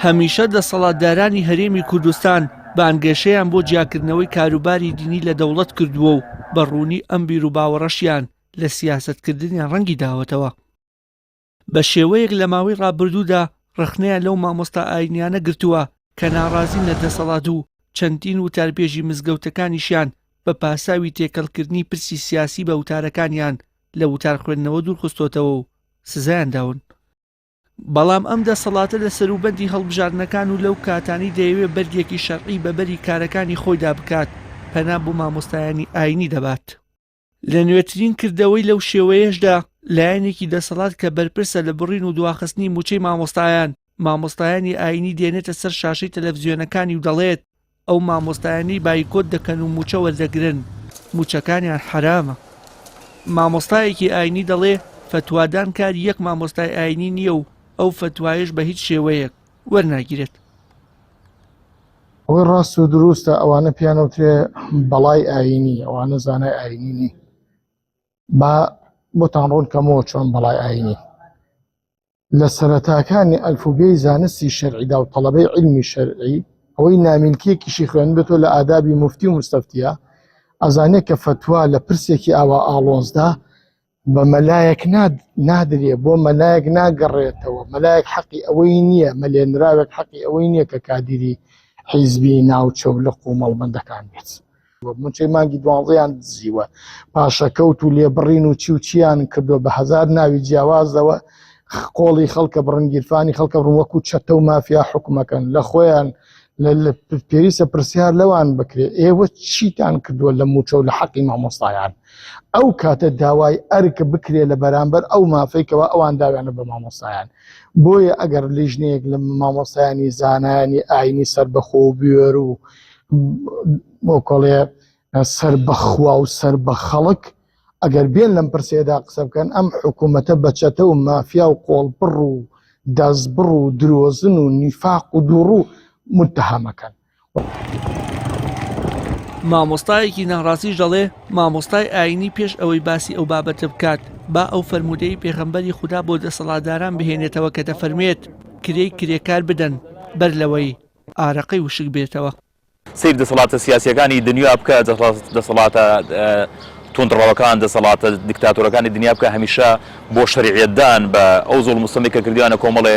هەمیشە دەسەڵاتدارانی هەرێمی کوردستان بانگێشەیان بۆ جیاکردنەوەی کاروباری دینی لە دەوڵەت کردووە و بەڕوونی ئەم بیر و باوەڕەشیان لە سیاسەتکردنیان ڕەنگی داوەتەوە. بە شێوەیەک لە ماوەی ڕابردوودا ڕخنەیان لەو مامۆستا ئاینیانە گرتووە کە ناڕازین لە دەسەڵات و چەندین وتاربێژی مزگەوتەکانیشیان بە پاساوی تێکەڵکردنی پرسی سیاسی بە وتارەکانیان لە وتار خوێندنەوە دوورخستۆتەوە و سزایان داون. بەڵام ئەم دەسەڵاتە لە سەروبەندی هەڵبژاردنەکان و لەو کاتانی دەیەوێت بەرگێکی شەرعی بەبەری کارەکانی خۆیدا بکات پەنا بۆ مامۆستایانی ئاینی دەبات. لە نوێترین کردەوەی لەو شێوەیەشدا لایەنێکی دەسەڵات کە بەرپرسە لە بڕین و دواخستنی موچەی مامۆستایانی ئاینی دێنێتە سەر شاشەی تەلەڤیزیۆنەکانی و دەڵێت ئەو مامۆستایانی بایکۆت دەکەن و موچە وەردەگرن، موچەکانیان حرامە. مامۆستایەکی ئاینی دەڵێ فتوادان کاری یەک مامۆستای ئاینی نییە و ئەو فتوایش بە هیچ شێوەیەک وەرناگیرێت. ئەوەی ڕاست و دروستە ئەوانە پیانەوترێ بەڵای ئاینی، ئەوانە زانای ئاینینی. با بۆتان ڕوون کەمەوە چۆن بەڵای ئاینی لە سەرەتاکانی ئەلفوبێی زانستی شەرعیدا و تەڵەبەی علمی شەرعی ئەوەی نامینکیەکیشی خوێن بێتەوە لە ئادابی موفتی و مستەفتیە ئەزانێت کە فتوا لە پرسێکی ئاوا ئاڵۆزدا بە مەلایەک نادرێ، بۆ مەلایەک ناگەڕێتەوە. مەلایەک حەقی ئەوەی نییە، مەلێنراوێک حەقی ئەوەی نییە کە کادیری حیزبی ناوچە و لە قومەڵبەندەکان بێت. موچەی مانگی 12یان دزیوە، پاشەکەوت و لێبڕین و چیان کردووە بە هەزار ناوی جیاوازەوە قۆڵی خەڵکە بڕن، گیرفانی خەڵکە بڕن، وەکو چەتە و مافیا حکومەکەن لە خۆیان لە پێویستە پرسیار لەوان بکرێت ئێوە چیتان کردووە لە موچە و لە حەقی مامۆستایان. ئەو کاتە داوای ئەرک بکرێت لە بەرامبەر ئەو مافەیەکەوە ئەوان داویانە بە مامۆستایان. بۆیە ئەگەر لیژنەیەک لە مامۆستایانی زانایانی ئاینی سەربەخۆ و بوێر و بۆ کۆڵێ سەربەخوا و سەر بە خەڵک ئەگەر بێن لەم پرسێدا قسە بکەن ئەم حکوومەتە بەچەتە و مافیا و قۆڵبڕ و دەستبڕ و درۆزن و نیفاق و دووڕوو متهەمەکەن. مامۆستایەکی ناڕاستیش دەڵێ مامۆستای ئاینی پێش ئەوەی باسی ئەو بابەتە بکات با ئەو فەرمودەی پێغەمبەری خوددا بۆ دەسەڵاتداران بهێنێتەوە کە دەفەرمێت کرێکار بدەن بەر لەوەی ئارەقەی وشک بێتەوە. سیر دەسەڵاتە سیاسیەکانی دنیا بکە، دەسەڵاتە تونندڕەوەکان، دەسەڵاتە دیکتاتۆرەکانی دنیا بکە، هەمیشە بۆ شەریعەتدان بە ئەو زوڵم و ستەمی کە کردویانە کۆمەڵێ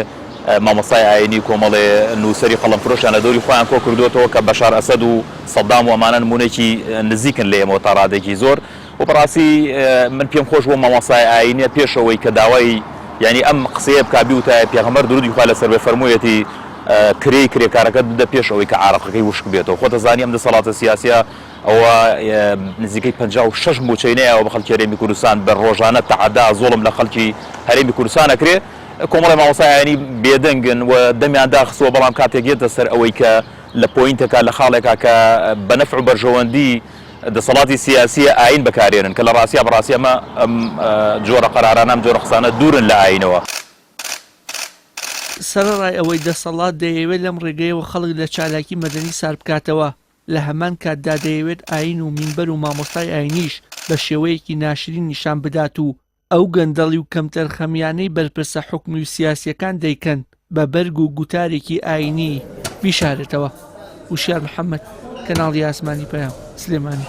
مامۆستای ئاینی، کۆمەڵێ نووسەری قەڵەمفرۆشیانە دەوری خۆیان کۆ کردوێتەوە کە بەشار ئەسەد و سەدام و ئەمانە نمونێکی نزیکن لە ئێمەوە تا ڕادێکی زۆر. و بەڕاستی من پێم خۆش بۆ مامۆستای ئاینیە پێشەوەی کە داوای یعنی ئەم قسەیە بکبی وتایە پێغەمبەر درودی خوا لەسەر بێ فەرموویەتی کرێکارەکە بدە پێشەوەی کە عارەقەکەی وشک بێتەوە. خۆتە زانی ئەم دەسەڵاتە سیاسیە ئەوە نزیکەی 56 موچەینەیەوە بە خەڵکی هەرێمی کوردستان بە ڕۆژانە تەعەدا زۆڵم لە خەڵکی هەرێمی کوردستان ئەکرێ. کۆمەڵی مامۆستای ئاینی بێدەنگن و دەمیان داخستووە، بەڵام کاتێک یێتە سەر ئەوەی کە لە پۆینتێکە لە خاڵێکا کە بە نەفع و بەرژەوەندی دەسەڵاتی سیاسیە ئاین بەکارێنن کە لە ڕاستیە بەڕاستی ئەمە ئەم جۆرە قەرارانە ئەم جۆرە قسانە دوورن لە ئاینەوە. سەرەڕای ئەوەی دەسەڵات دەیەوێت لەم ڕێگەیەوە خەڵک لە چالاکی مەدەنی سار بکاتەوە، لە هەمان کاتدا دەیەوێت ئاین و مینبەر و مامۆستای ئاینیش بە شێوەیەکی ناشرین نیشان بدات و ئەو گەندەڵی و کەمتەرخەمیانەی بەرپرسە حکمی و سیاسیەکان دەیکەن بە بەرگ و گوتارێکی ئاینی بیشارێتەوە. وشیار محەممەد، کەناڵی ئاسمانی پەیام، سلێمانی.